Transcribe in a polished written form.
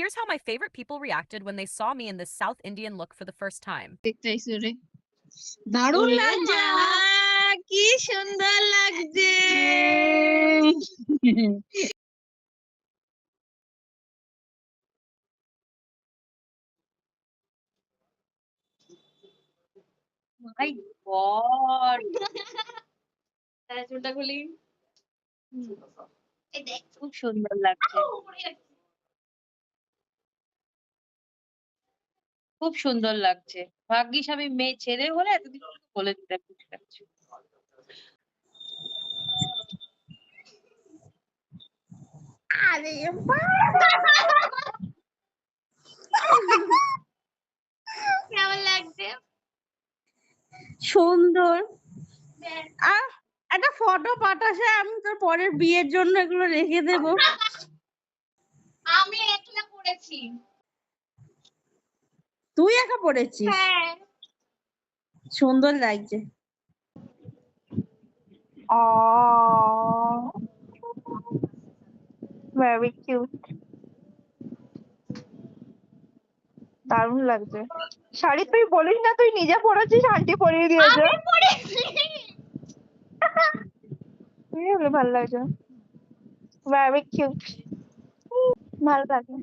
Here's how my favorite people reacted when they saw me in this South Indian look for the first time. দারুণ লাগছে, কি সুন্দর লাগছে। মাই god, চুলটা খুলি, খুব সুন্দর লাগছে, খুব সুন্দর লাগছে। ভাগ্যিস আমি মেয়ে ছেলে হলে এতদিন বলে দিতাম কিছু লাগছে। কেমন লাগছে? সুন্দর। আর একটা ফটো পাঠাসে, আমি তোর পরের বিয়ের জন্য এগুলো রেখে দেব। আমি একলা পড়েছি। তুই একা পড়েছিস? হ্যাঁ, সুন্দর লাগছে। ভেরি কিউট, দারুণ লাগছে। শাড়ি তুই বলিস না, তুই নিজে পরেছিস, আন্টি পরিয়ে দিয়েছে। ভালো লাগছে, ভেরি কিউট, ভালো লাগে।